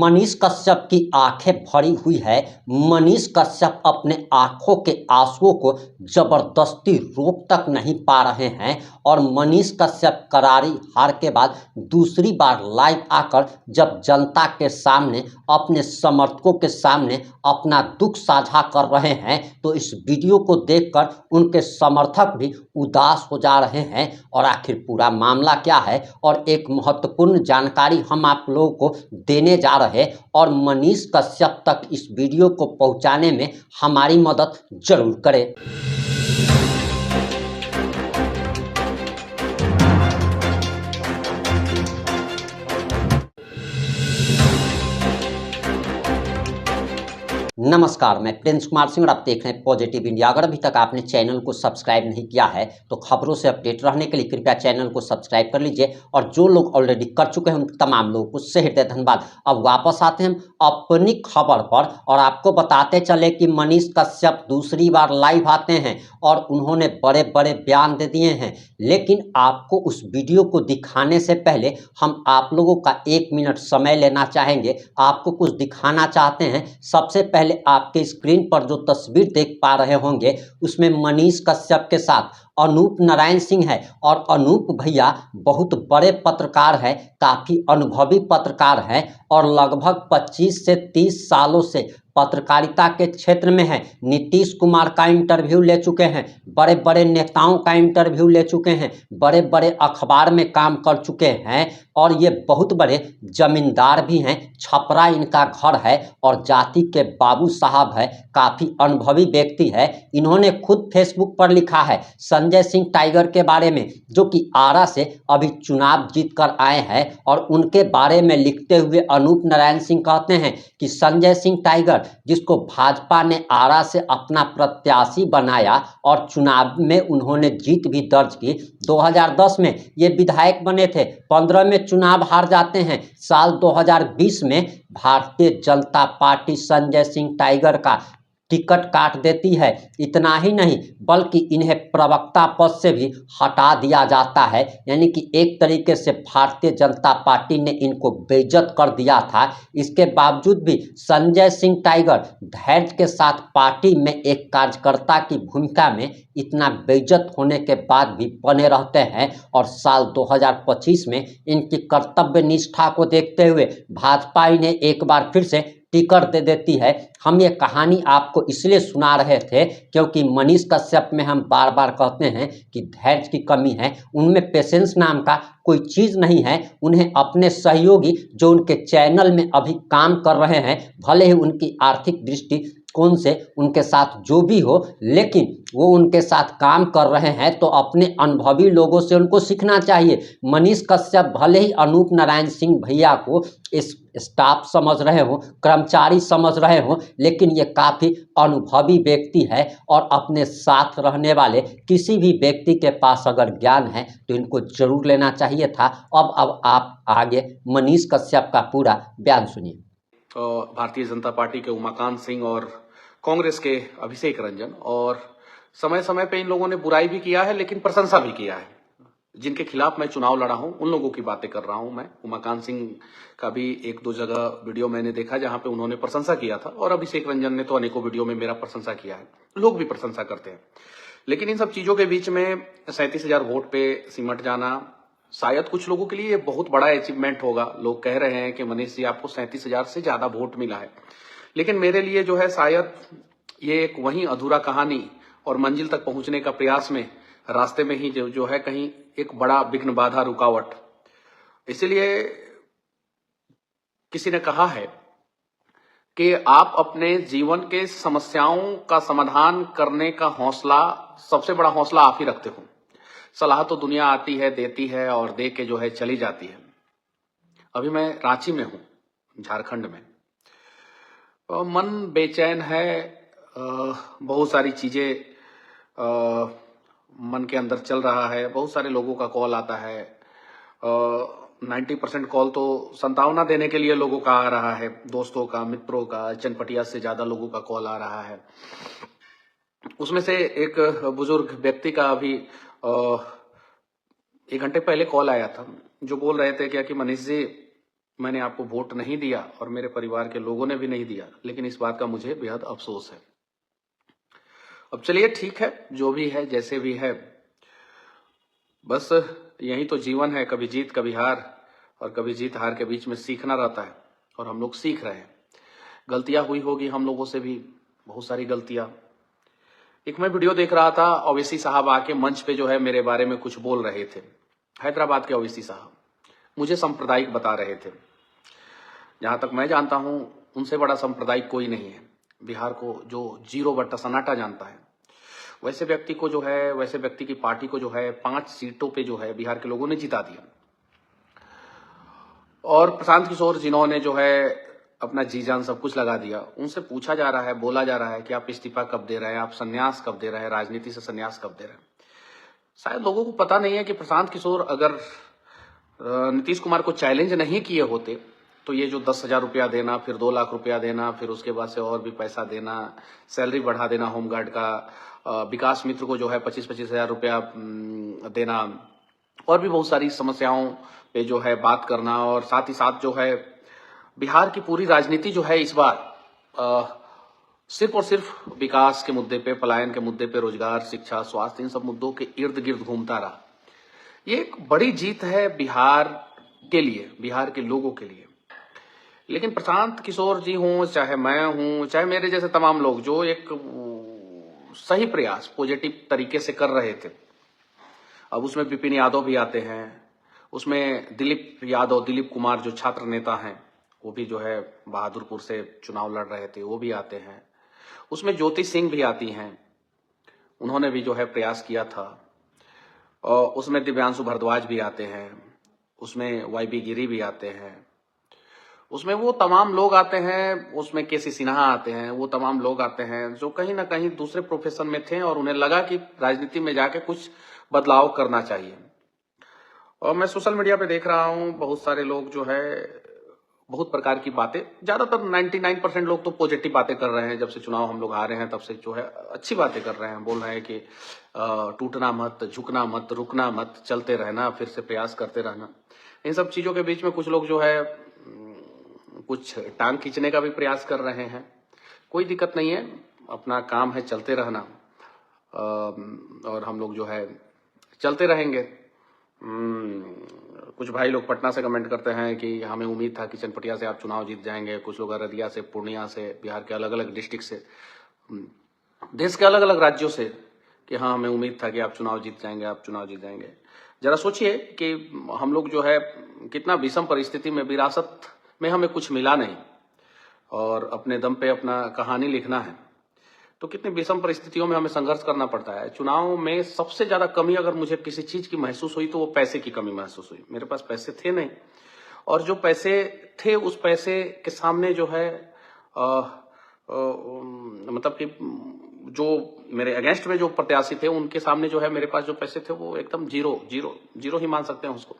मनीष कश्यप की आंखें भरी हुई है। मनीष कश्यप अपने आंखों के आंसुओं को जबरदस्ती रोक तक नहीं पा रहे हैं और मनीष कश्यप करारी हार के बाद दूसरी बार लाइव आकर जब जनता के सामने अपने समर्थकों के सामने अपना दुख साझा कर रहे हैं तो इस वीडियो को देखकर उनके समर्थक भी उदास हो जा रहे हैं। और आखिर पूरा मामला क्या है और एक महत्वपूर्ण जानकारी हम आप लोगों को देने जा रहे और मनीष कश्यप तक इस वीडियो को पहुंचाने में हमारी मदद जरूर करें। नमस्कार, मैं प्रिंस कुमार सिंह और आप देख रहे हैं पॉजिटिव इंडिया। अगर अभी तक आपने चैनल को सब्सक्राइब नहीं किया है तो खबरों से अपडेट रहने के लिए कृपया चैनल को सब्सक्राइब कर लीजिए और जो लोग ऑलरेडी कर चुके हैं उन तमाम लोगों को से हृदय धन्यवाद। अब वापस आते हैं अपनी खबर पर और आपको बताते चले कि मनीष कश्यप दूसरी बार लाइव आते हैं और उन्होंने बड़े बड़े बयान दे दिए हैं। लेकिन आपको उस वीडियो को दिखाने से पहले हम आप लोगों का 1 मिनट समय लेना चाहेंगे। आपको कुछ दिखाना चाहते हैं। सबसे पहले आपके स्क्रीन पर जो तस्वीर देख पा रहे होंगे उसमें मनीष कश्यप के साथ अनूप नारायण सिंह है और अनूप भैया बहुत बड़े पत्रकार हैं, काफी अनुभवी पत्रकार हैं और लगभग 25 से 30 सालों से पत्रकारिता के क्षेत्र में है। नीतीश कुमार का इंटरव्यू ले चुके हैं, बड़े बड़े नेताओं का इंटरव्यू ले चुके हैं, बड़े बड़े अखबार में काम कर चुके हैं और ये बहुत बड़े जमींदार भी हैं। छपरा इनका घर है और जाति के बाबू साहब है, काफी अनुभवी व्यक्ति है। इन्होंने खुद फेसबुक पर लिखा है संजय सिंह टाइगर के बारे में, जो कि आरा से अभी चुनाव जीत कर आए हैं और उनके बारे में लिखते हुए अनूप नारायण सिंह कहते हैं कि संजय सिंह टाइगर जिसको भाजपा ने आरा से अपना प्रत्याशी बनाया और चुनाव में उन्होंने जीत भी दर्ज की। 2010 में ये विधायक बने थे, 15 में चुनाव हार जाते हैं। साल 2020 में भारतीय जनता पार्टी संजय सिंह टाइगर का टिकट काट देती है। इतना ही नहीं बल्कि इन्हें प्रवक्ता पद से भी हटा दिया जाता है, यानी कि एक तरीके से भारतीय जनता पार्टी ने इनको बेइज्जत कर दिया था। इसके बावजूद भी संजय सिंह टाइगर धैर्य के साथ पार्टी में एक कार्यकर्ता की भूमिका में इतना बेइज्जत होने के बाद भी बने रहते हैं और साल 2025 में इनकी कर्तव्य निष्ठा को देखते हुए भाजपा इन्हें एक बार फिर से टिकट दे देती है। हम ये कहानी आपको इसलिए सुना रहे थे क्योंकि मनीष कश्यप में हम बार बार कहते हैं कि धैर्य की कमी है, उनमें पेशेंस नाम का कोई चीज़ नहीं है। उन्हें अपने सहयोगी जो उनके चैनल में अभी काम कर रहे हैं, भले ही उनकी आर्थिक दृष्टि कौन से उनके साथ जो भी हो, लेकिन वो उनके साथ काम कर रहे हैं तो अपने अनुभवी लोगों से उनको सीखना चाहिए। मनीष कश्यप भले ही अनूप नारायण सिंह भैया को इस स्टाफ समझ रहे हो, कर्मचारी समझ रहे हो, लेकिन ये काफ़ी अनुभवी व्यक्ति है और अपने साथ रहने वाले किसी भी व्यक्ति के पास अगर ज्ञान है तो इनको जरूर लेना चाहिए था। अब आप आगे मनीष कश्यप का पूरा बयान सुनिए। भारतीय जनता पार्टी के उमाकांत सिंह और कांग्रेस के अभिषेक रंजन, और समय समय पे इन लोगों ने बुराई भी किया है लेकिन प्रशंसा भी किया है। जिनके खिलाफ मैं चुनाव लड़ा हूं उन लोगों की बातें कर रहा हूं मैं। उमाकांत सिंह का भी 1-2 जगह वीडियो मैंने देखा जहां पे उन्होंने प्रशंसा किया था और अभिषेक रंजन ने तो अनेकों वीडियो में मेरा प्रशंसा किया है। लोग भी प्रशंसा करते हैं, लेकिन इन सब चीजों के बीच में 37,000 वोट पे सिमट जाना शायद कुछ लोगों के लिए बहुत बड़ा अचीवमेंट होगा। लोग कह रहे हैं कि मनीष जी आपको 37,000 से ज्यादा वोट मिला है, लेकिन मेरे लिए जो है शायद ये एक वहीं अधूरा कहानी और मंजिल तक पहुंचने का प्रयास में रास्ते में ही जो है कहीं एक बड़ा विघ्न, बाधा, रुकावट। इसलिए किसी ने कहा है कि आप अपने जीवन के समस्याओं का समाधान करने का हौसला, सबसे बड़ा हौसला आप ही रखते हो। सलाह तो दुनिया आती है, देती है और दे के जो है चली जाती है। अभी मैं रांची में हूं, झारखंड में। मन बेचैन है, बहुत सारी चीजें मन के अंदर चल रहा है। बहुत सारे लोगों का कॉल आता है, 90% कॉल तो संतावना देने के लिए लोगों का आ रहा है, दोस्तों का, मित्रों का। चनपटिया से ज्यादा लोगों का कॉल आ रहा है। उसमें से एक बुजुर्ग व्यक्ति का अभी 1 घंटे पहले कॉल आया था, जो बोल रहे थे क्या कि मनीष जी मैंने आपको वोट नहीं दिया और मेरे परिवार के लोगों ने भी नहीं दिया, लेकिन इस बात का मुझे बेहद अफसोस है। अब चलिए ठीक है, जो भी है जैसे भी है, बस यही तो जीवन है, कभी जीत कभी हार, और कभी जीत हार के बीच में सीखना रहता है, और हम लोग सीख रहे हैं। गलतियां हुई होगी हम लोगों से भी, बहुत सारी गलतियां। एक मैं वीडियो देख रहा था, ओवैसी साहब आके मंच पे जो है मेरे बारे में कुछ बोल रहे थे। हैदराबाद के ओवैसी साहब मुझे सांप्रदायिक बता रहे थे। जहां तक मैं जानता हूं, उनसे बड़ा सांप्रदायिक कोई नहीं है। बिहार को जो 0 सन्नाटा जानता है, वैसे व्यक्ति को जो है, वैसे व्यक्ति की पार्टी को जो है 5 सीटों पे जो है बिहार के लोगों ने जिता दिया। और प्रशांत किशोर जिन्होंने जो है अपना जी जान सब कुछ लगा दिया, उनसे पूछा जा रहा है, बोला जा रहा है कि आप इस्तीफा कब दे रहे हैं, आप संन्यास कब दे रहे हैं, राजनीति से संन्यास कब दे रहे हैं। शायद लोगों को पता नहीं है कि प्रशांत किशोर अगर नीतीश कुमार को चैलेंज नहीं किए होते तो ये जो 10,000 रुपया देना, फिर 2 लाख रुपया देना, फिर उसके बाद से और भी पैसा देना, सैलरी बढ़ा देना होमगार्ड का, विकास मित्र को जो है 25-25 हजार रुपया देना, और भी बहुत सारी समस्याओं पे जो है बात करना, और साथ ही साथ जो है बिहार की पूरी राजनीति जो है इस बार सिर्फ और सिर्फ विकास के मुद्दे पे, पलायन के मुद्दे पे, रोजगार, शिक्षा, स्वास्थ्य, इन सब मुद्दों के इर्द गिर्द घूमता रहा। ये एक बड़ी जीत है बिहार के लिए, बिहार के लोगों के लिए। लेकिन प्रशांत किशोर जी हों, चाहे मैं हूं, चाहे मेरे जैसे तमाम लोग जो एक सही प्रयास पॉजिटिव तरीके से कर रहे थे, अब उसमें विपिन यादव भी आते हैं, उसमें दिलीप यादव, दिलीप कुमार जो छात्र नेता हैं, वो भी जो है बहादुरपुर से चुनाव लड़ रहे थे, वो भी आते हैं, उसमें ज्योति सिंह भी आती हैं, उन्होंने भी जो है प्रयास किया था, और उसमें दिव्यांशु भारद्वाज भी आते हैं, उसमें वाईबी गिरी भी आते हैं, उसमें वो तमाम लोग आते हैं, उसमें केसी सिन्हा आते हैं, वो तमाम लोग आते हैं जो कहीं ना कहीं दूसरे प्रोफेशन में थे और उन्हें लगा कि राजनीति में जाके कुछ बदलाव करना चाहिए। और मैं सोशल मीडिया पे देख रहा हूँ बहुत सारे लोग जो है बहुत प्रकार की बातें, ज्यादातर 99% लोग तो पॉजिटिव बातें कर रहे हैं। जब से चुनाव हम लोग आ रहे हैं तब से जो है अच्छी बातें कर रहे हैं, बोल रहे हैं कि टूटना मत, झुकना मत, रुकना मत, चलते रहना, फिर से प्रयास करते रहना। इन सब चीजों के बीच में कुछ लोग जो है कुछ टांग खींचने का भी प्रयास कर रहे हैं। कोई दिक्कत नहीं है, अपना काम है चलते रहना, और हम लोग जो है चलते रहेंगे। कुछ भाई लोग पटना से कमेंट करते हैं कि हमें उम्मीद था कि चनपटिया से आप चुनाव जीत जाएंगे। कुछ लोग अररिया से, पूर्णिया से, बिहार के अलग अलग डिस्ट्रिक्ट से, देश के अलग अलग राज्यों से कि हाँ हमें उम्मीद था कि आप चुनाव जीत जाएंगे, आप चुनाव जीत जाएंगे। जरा सोचिए कि हम लोग जो है कितना विषम परिस्थिति में, विरासत में हमें कुछ मिला नहीं और अपने दम पे अपना कहानी लिखना है, तो कितनी विषम परिस्थितियों में हमें संघर्ष करना पड़ता है। चुनाव में सबसे ज्यादा कमी अगर मुझे किसी चीज की महसूस हुई तो वो पैसे की कमी महसूस हुई। मेरे पास पैसे थे नहीं, और जो पैसे थे उस पैसे के सामने जो है मतलब कि जो मेरे अगेंस्ट में जो प्रत्याशी थे उनके सामने जो है मेरे पास जो पैसे थे वो एकदम जीरो ही मान सकते हैं उसको।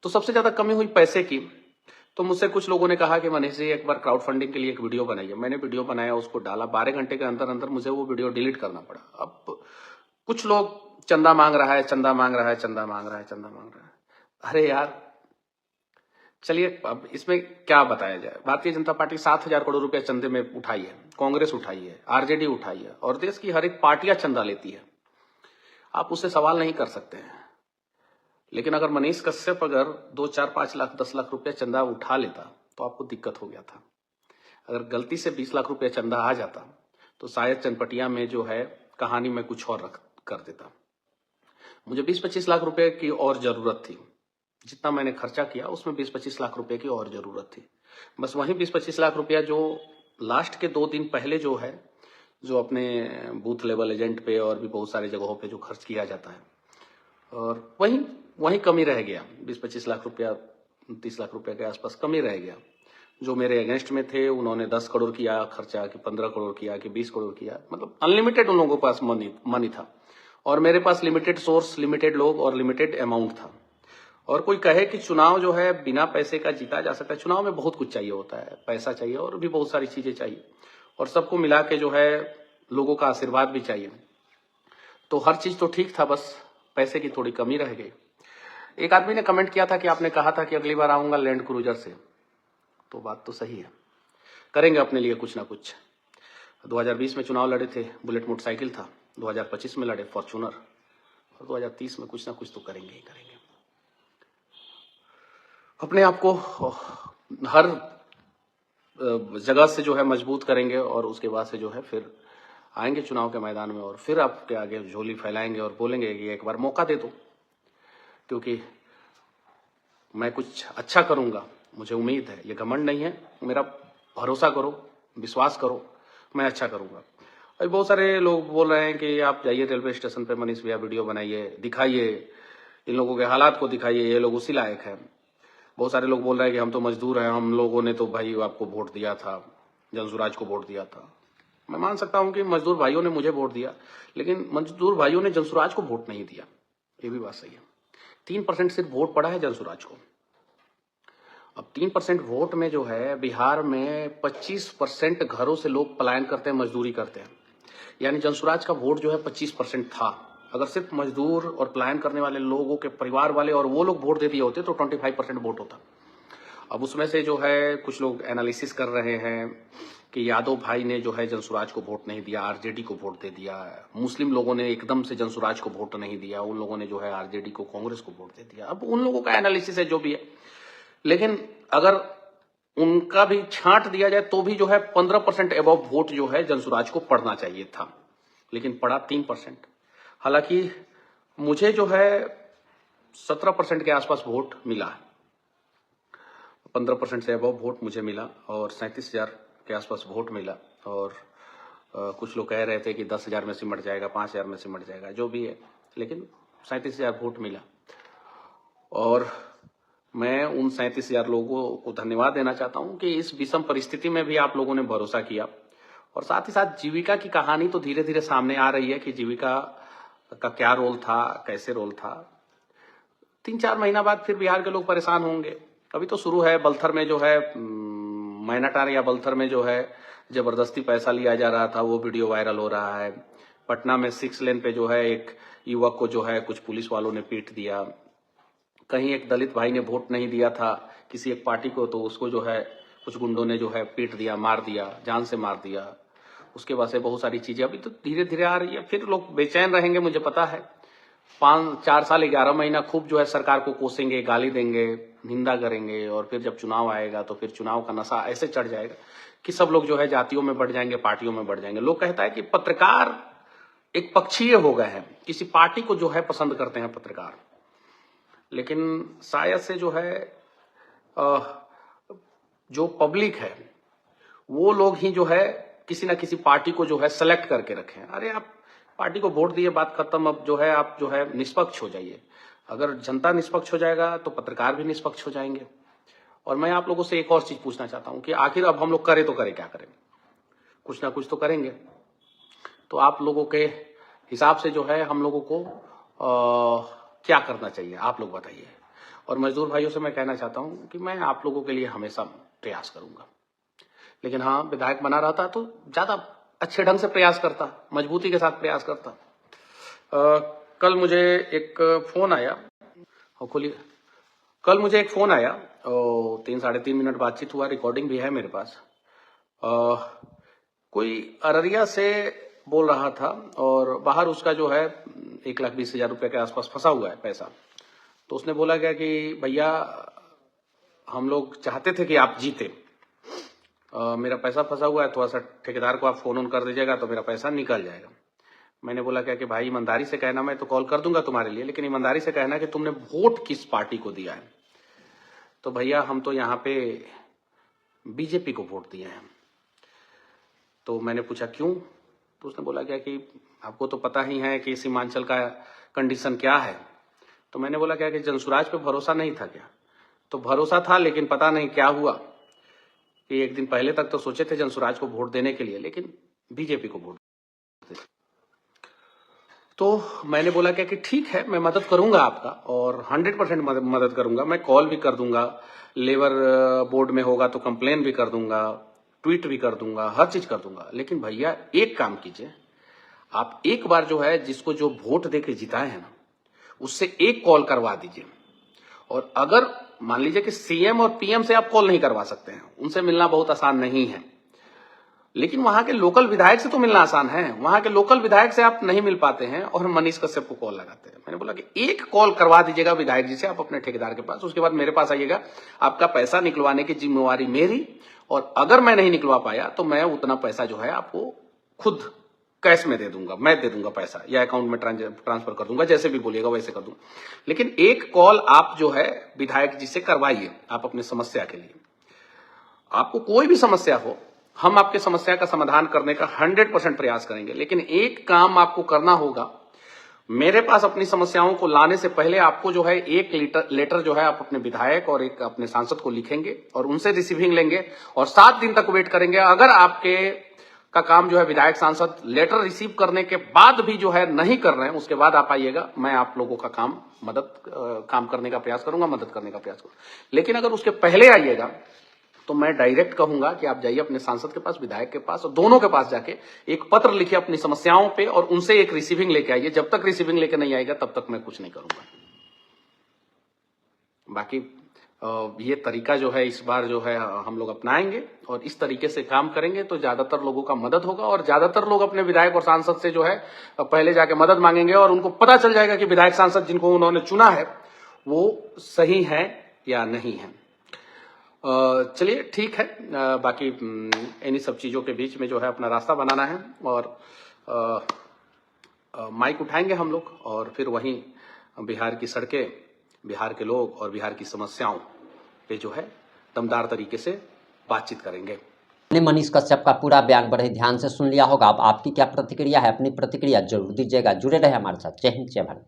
तो सबसे ज्यादा कमी हुई पैसे की। तो मुझसे कुछ लोगों ने कहा कि मनीष जी एक बार क्राउड फंडिंग के लिए एक वीडियो बनाइए। मैंने वीडियो बनाया, उसको डाला, 12 घंटे के अंदर अंदर मुझे वो वीडियो डिलीट करना पड़ा। अब कुछ लोग चंदा मांग रहा है, चंदा मांग रहा है, चंदा मांग रहा है, चंदा मांग रहा है। अरे यार चलिए, अब इसमें क्या बताया जाए। भारतीय जनता पार्टी 7,000 करोड़ रुपया चंदे में उठाई है, कांग्रेस उठाई है, आरजेडी उठाई है, और देश की हर एक पार्टियां चंदा लेती है। आप उससे सवाल नहीं कर सकते हैं। लेकिन अगर मनीष कश्यप अगर 2, 4, 5 लाख, 10 लाख रुपया चंदा उठा लेता तो आपको दिक्कत हो गया था। अगर गलती से 20 लाख रुपया चंदा आ जाता तो शायद चनपटिया में जो है कहानी में कुछ और रख कर देता। मुझे 20-25 लाख रुपए की और जरूरत थी। जितना मैंने खर्चा किया उसमें 20-25 लाख रुपए की और जरूरत थी। बस वही 20-25 लाख रुपया जो लास्ट के 2 दिन पहले जो है, जो अपने बूथ लेवल एजेंट पे और भी बहुत सारी जगहों पे जो खर्च किया जाता है, और वही कमी रह गया। 20-25 लाख रुपया, 30 लाख रुपया के आसपास कमी रह गया। जो मेरे अगेंस्ट में थे उन्होंने 10 करोड़ किया खर्चा, कि 15 करोड़ किया, कि 20 करोड़ किया। मतलब अनलिमिटेड उन लोगों के पास मनी था, और मेरे पास लिमिटेड सोर्स, लिमिटेड लोग और लिमिटेड अमाउंट था। और कोई कहे कि चुनाव जो है बिना पैसे का जीता जा सकता है, चुनाव में बहुत कुछ चाहिए होता है, पैसा चाहिए और भी बहुत सारी चीजें चाहिए, और सबको मिला के जो है लोगों का आशीर्वाद भी चाहिए। तो हर चीज तो ठीक था, बस पैसे की थोड़ी कमी रह गई। एक आदमी ने कमेंट किया था कि आपने कहा था कि अगली बार आऊंगा लैंड क्रूजर से, तो बात तो सही है, करेंगे अपने लिए कुछ ना कुछ। 2020 में चुनाव लड़े थे, बुलेट मोटरसाइकिल था, 2025 में लड़े फॉर्च्यूनर, और 2030 में कुछ ना कुछ तो करेंगे ही करेंगे। अपने आप को हर जगह से जो है मजबूत करेंगे और उसके बाद से जो है फिर आएंगे चुनाव के मैदान में और फिर आपके आगे झोली फैलाएंगे और बोलेंगे कि एक बार मौका दे दो, क्योंकि मैं कुछ अच्छा करूंगा, मुझे उम्मीद है, ये घमंड नहीं है, मेरा भरोसा करो, विश्वास करो, मैं अच्छा करूंगा। अभी बहुत सारे लोग बोल रहे हैं कि आप जाइए रेलवे स्टेशन पे, मनीष भैया वीडियो बनाइए, दिखाइए, इन लोगों के हालात को दिखाइए, ये लोग उसी लायक है। बहुत सारे लोग बोल रहे हैं कि हम तो मजदूर हैं, हम लोगों ने तो भाई आपको वोट दिया था, जनसुराज को वोट दिया था। मैं मान सकता हूं कि मजदूर भाइयों ने मुझे वोट दिया, लेकिन मजदूर भाइयों ने जनसुराज को वोट नहीं दिया, ये भी बात सही है। 3% सिर्फ वोट पड़ा है जनसुराज को। अब 3% वोट में जो है बिहार में 25% घरों से लोग पलायन करते हैं, मजदूरी करते हैं, यानी जनसुराज का वोट जो है 25% था। अगर सिर्फ मजदूर और पलायन करने वाले लोगों के परिवार वाले और वो लोग वोट दे दिए होते तो 25% वोट होता। अब उसमें से जो है कुछ लोग एनालिसिस कर रहे हैं कि यादव भाई ने जो है जनसुराज को वोट नहीं दिया, आरजेडी को वोट दे दिया, मुस्लिम लोगों ने एकदम से जनसुराज को वोट नहीं दिया, उन लोगों ने जो है आरजेडी को, कांग्रेस को वोट दे दिया। अब उन लोगों का एनालिसिस है जो भी है, लेकिन अगर उनका भी छांट दिया जाए तो भी जो है 15% अबव वोट जो है जनसुराज को पड़ना चाहिए था, लेकिन पड़ा 3%। हालांकि मुझे जो है 17% के आसपास वोट मिला, 15% से अबव वोट मुझे मिला और 37,000 के आसपास वोट मिला। और कुछ लोग कह रहे थे कि 10,000 में सिमट जाएगा, 5,000 में सिमट जाएगा, जो भी है, लेकिन 37,000 वोट मिला। और मैं उन 37,000 लोगों को धन्यवाद देना चाहता हूं कि इस विषम परिस्थिति में भी आप लोगों ने भरोसा किया। और साथ ही साथ जीविका की कहानी तो धीरे धीरे सामने आ रही है कि जीविका का क्या रोल था, कैसे रोल था। 3-4 महीना बाद फिर बिहार के लोग परेशान होंगे। अभी तो शुरू है, बलथर में जो है मैनाटार या बलथर में जो है जबरदस्ती पैसा लिया जा रहा था, वो वीडियो वायरल हो रहा है। पटना में 6 लेन पे जो है एक युवक को जो है कुछ पुलिस वालों ने पीट दिया। कहीं एक दलित भाई ने वोट नहीं दिया था किसी एक पार्टी को, तो उसको जो है कुछ गुंडों ने जो है पीट दिया, मार दिया, जान से मार दिया। उसके बाद से बहुत सारी चीजें अभी तो धीरे धीरे आ रही है। फिर लोग बेचैन रहेंगे, मुझे पता है। 4 साल 11 महीना खूब जो है सरकार को कोसेंगे, गाली देंगे, निंदा करेंगे, और फिर जब चुनाव आएगा तो फिर चुनाव का नशा ऐसे चढ़ जाएगा कि सब लोग जो है जातियों में बढ़ जाएंगे, पार्टियों में बढ़ जाएंगे। लोग कहता है कि पत्रकार एक पक्षीय हो गए हैं, किसी पार्टी को जो है पसंद करते हैं पत्रकार। लेकिन शायद से जो है जो पब्लिक है वो लोग ही जो है किसी ना किसी पार्टी को जो है सेलेक्ट करके रखें। अरे आप पार्टी को वोट दिए, बात खत्म। अब जो है आप जो है निष्पक्ष हो जाइए। अगर जनता निष्पक्ष हो जाएगा तो पत्रकार भी निष्पक्ष हो जाएंगे। और मैं आप लोगों से एक और चीज पूछना चाहता हूं कि आखिर अब हम लोग करें तो करें क्या करें, कुछ ना कुछ तो करेंगे। तो आप लोगों के हिसाब से जो है हम लोगों को क्या करना चाहिए, आप लोग बताइए। और मजदूर भाइयों से मैं कहना चाहता हूं कि मैं आप लोगों के लिए हमेशा प्रयास करूंगा, लेकिन हाँ, विधायक बना रहता तो ज्यादा अच्छे ढंग से प्रयास करता, मजबूती के साथ प्रयास करता। कल मुझे एक फोन आया, खोलिए, कल मुझे एक फोन आया और 3-3.5 मिनट बातचीत हुआ, रिकॉर्डिंग भी है मेरे पास। कोई अररिया से बोल रहा था और बाहर उसका जो है 1,20,000 रुपये के आसपास फंसा हुआ है पैसा। तो उसने बोला क्या कि भैया हम लोग चाहते थे कि आप जीते, मेरा पैसा फंसा हुआ है, थोड़ा सा ठेकेदार को आप फोन ऑन कर दीजिएगा तो मेरा पैसा निकल जाएगा। मैंने बोला क्या कि भाई ईमानदारी से कहना, मैं तो कॉल कर दूंगा तुम्हारे लिए, लेकिन ईमानदारी से कहना कि तुमने वोट किस पार्टी को दिया है। तो भैया हम तो यहाँ पे बीजेपी को वोट दिए हैं। तो मैंने पूछा क्यों? तो उसने बोला क्या कि आपको तो पता ही है कि सीमांचल का कंडीशन क्या है। तो मैंने बोला क्या कि जनसुराज पे भरोसा नहीं था क्या? तो भरोसा था, लेकिन पता नहीं क्या हुआ कि एक दिन पहले तक तो सोचे थे जनसुराज को वोट देने के लिए, लेकिन बीजेपी को वोट। तो मैंने बोला क्या कि ठीक है, मैं मदद करूंगा आपका और 100% मदद करूंगा। मैं कॉल भी कर दूंगा, लेबर बोर्ड में होगा तो कंप्लेन भी कर दूंगा, ट्वीट भी कर दूंगा, हर चीज कर दूंगा। लेकिन भैया एक काम कीजिए, आप एक बार जो है जिसको जो वोट देके जिताए हैं ना, उससे एक कॉल करवा दीजिए। और अगर मान लीजिए कि सीएम और पीएम से आप कॉल नहीं करवा सकते हैं, उनसे मिलना बहुत आसान नहीं है, लेकिन वहां के लोकल विधायक से तो मिलना आसान है। वहां के लोकल विधायक से आप नहीं मिल पाते हैं और मनीष कश्यप को कॉल लगाते हैं। मैंने बोला कि एक कॉल करवा दीजिएगा विधायक जी से आप अपने ठेकेदार के पास, उसके बाद मेरे पास आइएगा, आपका पैसा निकलवाने की जिम्मेवारी मेरी, और अगर मैं नहीं निकलवा पाया तो मैं उतना पैसा जो है आपको खुद कैश में दे दूंगा, मैं दे दूंगा पैसा, या अकाउंट में ट्रांसफर कर दूंगा, जैसे भी बोलिएगा वैसे कर दूंगा। लेकिन एक कॉल आप जो है विधायक जी से करवाइए, आप अपनी समस्या के लिए। आपको कोई भी समस्या हो, हम आपके समस्या का समाधान करने का 100% प्रयास करेंगे, लेकिन एक काम आपको करना होगा, मेरे पास अपनी समस्याओं को लाने से पहले आपको जो है एक लेटर जो है आप अपने विधायक और एक अपने सांसद को लिखेंगे और उनसे रिसीविंग लेंगे और 7 दिन तक वेट करेंगे। अगर आपके का काम जो है विधायक सांसद लेटर रिसीव करने के बाद भी जो है नहीं कर रहे हैं, उसके बाद आप आइएगा, मैं आप लोगों का काम करने का प्रयास करूंगा, मदद करने का प्रयास करूंगा। लेकिन अगर उसके पहले आइएगा तो मैं डायरेक्ट कहूंगा कि आप जाइए अपने सांसद के पास, विधायक के पास, और दोनों के पास जाके एक पत्र लिखिए अपनी समस्याओं पे और उनसे एक रिसीविंग लेके आइए। जब तक रिसीविंग लेके नहीं आएगा तब तक मैं कुछ नहीं करूंगा। बाकी ये तरीका जो है इस बार जो है हम लोग अपनाएंगे और इस तरीके से काम करेंगे तो ज्यादातर लोगों का मदद होगा, और ज्यादातर लोग अपने विधायक और सांसद से जो है पहले जाके मदद मांगेंगे और उनको पता चल जाएगा कि विधायक सांसद जिनको उन्होंने चुना है वो सही है या नहीं है। चलिए ठीक है, बाकी इन्हीं सब चीज़ों के बीच में जो है अपना रास्ता बनाना है और माइक उठाएंगे हम लोग और फिर वहीं बिहार की सड़कें, बिहार के लोग और बिहार की समस्याओं पे जो है दमदार तरीके से बातचीत करेंगे। आपने मनीष कश्यप का पूरा बयान बड़े ध्यान से सुन लिया होगा। अब आपकी क्या प्रतिक्रिया है, अपनी प्रतिक्रिया जरूर दीजिएगा। जुड़े रहे हमारे साथ। जय हिंद, जय भारत।